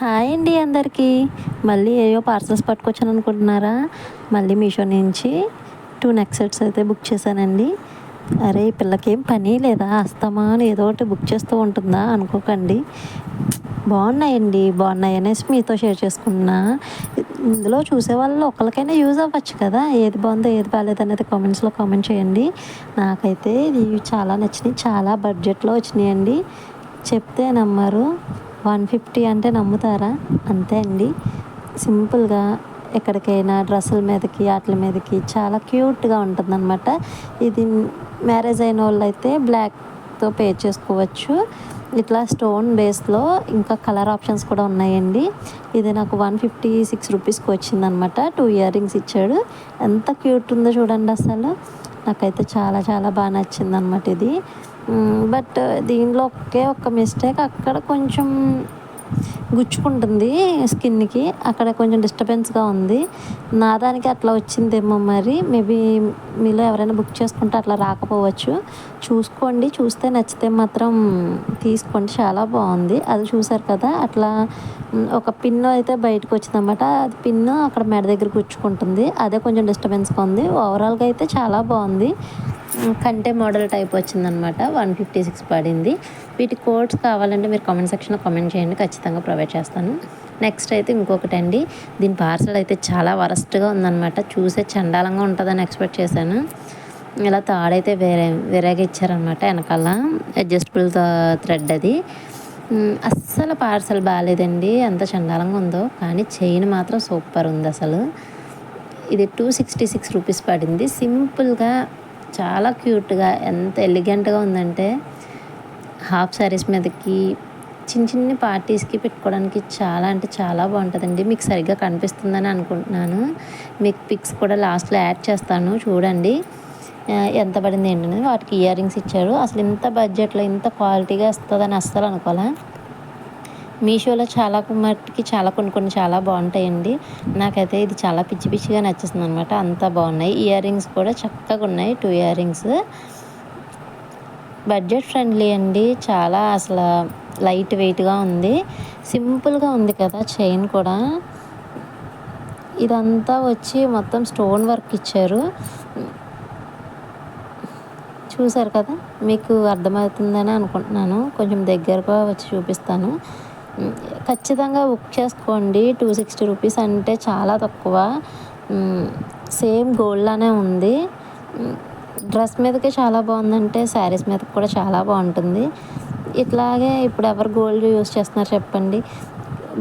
Hi అండి అందరికీ. మళ్ళీ ఏయో పార్సెల్స్ పట్టుకొచ్చాను అనుకుంటున్నారా? మళ్ళీ మీషో నుంచి 2 నెక్ సెట్స్ అయితే బుక్ చేశానండి. అరే ఈ పిల్లకేం పని లేదా, అస్తమాను ఏదో ఒకటి బుక్ చేస్తూ ఉంటుందా అనుకోకండి. బాగున్నాయండి, బాగున్నాయి అనేసి మీతో షేర్ చేసుకున్నా. ఇందులో చూసే వాళ్ళు ఒకరికైనా యూజ్ అవ్వచ్చు కదా, ఏది బాగుందో ఏది బాగాలేదు అనేది కామెంట్స్లో కామెంట్ చేయండి. నాకైతే ఇవి చాలా నచ్చినాయి, చాలా బడ్జెట్లో వచ్చినాయండి. చెప్తే నమ్మరు. 150 అంటే నమ్ముతారా? అంతే అండి. సింపుల్గా ఎక్కడికైనా డ్రెస్సుల మీదకి వాటి మీదకి చాలా క్యూట్గా ఉంటుందన్నమాట. ఇది మ్యారేజ్ అయిన వాళ్ళు అయితే బ్లాక్తో పేర్ చేసుకోవచ్చు. ఇట్లా స్టోన్ బేస్లో ఇంకా కలర్ ఆప్షన్స్ కూడా ఉన్నాయండి. ఇది నాకు 156 రూపీస్కి వచ్చిందనమాట. 2 ఇయర్ రింగ్స్ ఇచ్చాడు. ఎంత క్యూట్ ఉందో చూడండి అసలు. నాకైతే చాలా చాలా బాగా నచ్చింది అనమాట ఇది. బట్ దీనిలో ఒకే ఒక్క మిస్టేక్, అక్కడ కొంచెం గుచ్చుకుంటుంది స్కిన్కి, అక్కడ కొంచెం డిస్టర్బెన్స్గా ఉంది. నా దానికి అట్లా వచ్చిందేమో మరి. మేబీ మీలో ఎవరైనా బుక్ చేసుకుంటే అట్లా రాకపోవచ్చు. చూసుకోండి, చూస్తే నచ్చితే మాత్రం తీసుకోండి, చాలా బాగుంది. అది చూసారు కదా, అట్లా ఒక పిన్ను అయితే బయటకు వచ్చిందన్నమాట. అది పిన్ను అక్కడ మెడ దగ్గర గుచ్చుకుంటుంది, అదే కొంచెం డిస్టర్బెన్స్గా ఉంది. ఓవరాల్గా అయితే చాలా బాగుంది. కంటే మోడల్ టైప్ వచ్చిందనమాట. 156 పడింది. వీటి కోడ్స్ కావాలంటే మీరు కామెంట్ సెక్షన్లో కామెంట్ చేయండి, ఖచ్చితంగా ప్రొవైడ్ చేస్తాను. నెక్స్ట్ అయితే ఇంకొకటి అండి. దీని పార్సల్ అయితే చాలా వరస్ట్గా ఉందన్నమాట. చూసే చండాలంగా ఉంటుందని ఎక్స్పెక్ట్ చేశాను. ఇలా తాడైతే వేరేగా ఇచ్చారనమాట. వెనకాల అడ్జస్టబుల్ థ్రెడ్ అది. అస్సలు పార్సల్ బాగాలేదండి, ఎంత చండాలంగా ఉందో. కానీ చైన్ మాత్రం సూపర్ ఉంది అసలు. ఇది 266 రూపీస్ పడింది. సింపుల్గా చాలా క్యూట్గా, ఎంత ఎలిగెంట్గా ఉందంటే హాఫ్ శారీస్ మీదకి చిన్న చిన్న పార్టీస్కి పెట్టుకోవడానికి చాలా అంటే చాలా బాగుంటుందండి. మీకు సరిగ్గా కనిపిస్తుందని అనుకుంటున్నాను. మీకు పిక్స్ కూడా లాస్ట్లో యాడ్ చేస్తాను, చూడండి ఎంత పడింది ఏంటనేది. వాటికి ఇయర్ రింగ్స్ ఇచ్చారు. అసలు ఇంత బడ్జెట్లో ఇంత క్వాలిటీగా వస్తుందని అస్సలు అనుకోలే. మీషోలో చాలా మట్టుకి చాలా కొన్ని చాలా బాగుంటాయండి. నాకైతే ఇది చాలా పిచ్చి పిచ్చిగా నచ్చేస్తుంది అనమాట. అంత బాగున్నాయి. ఇయర్ రింగ్స్ కూడా చక్కగా ఉన్నాయి, 2 ఇయర్ రింగ్స్. బడ్జెట్ ఫ్రెండ్లీ అండి, చాలా అసలు లైట్ వెయిట్గా ఉంది, సింపుల్గా ఉంది కదా. చైన్ కూడా ఇదంతా వచ్చి మొత్తం స్టోన్ వర్క్ ఇచ్చారు. చూసారు కదా, మీకు అర్థమవుతుందని అనుకుంటున్నాను. కొంచెం దగ్గరగా వచ్చి చూపిస్తాను. ఖచ్చితంగా బుక్ చేసుకోండి. 260 రూపీస్ అంటే చాలా తక్కువ. సేమ్ గోల్డ్లానే ఉంది. డ్రెస్ మీదకే చాలా బాగుందంటే శారీస్ మీదకి కూడా చాలా బాగుంటుంది. ఇట్లాగే ఇప్పుడు ఎవరు గోల్డ్ యూస్ చేస్తున్నారు చెప్పండి?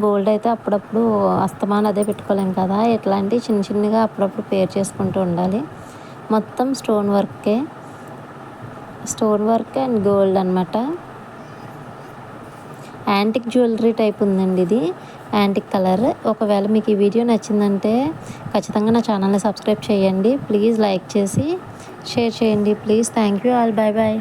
గోల్డ్ అయితే అప్పుడప్పుడు అస్తమానం అదే పెట్టుకోలేం కదా. ఇట్లాంటి చిన్న చిన్నగా అప్పుడప్పుడు పేర్ చేసుకుంటూ ఉండాలి. మొత్తం స్టోన్ వర్క్ అండ్ గోల్డ్ అనమాట. యాంటిక్ జ్యువెలరీ టైప్ ఉందండి ఇది, యాంటిక్ కలర్. ఒకవేళ మీకు ఈ వీడియో నచ్చిందంటే ఖచ్చితంగా నా ఛానల్ని సబ్స్క్రైబ్ చేయండి. ప్లీజ్ లైక్ చేసి షేర్ చేయండి please. Thank you all. Bye bye.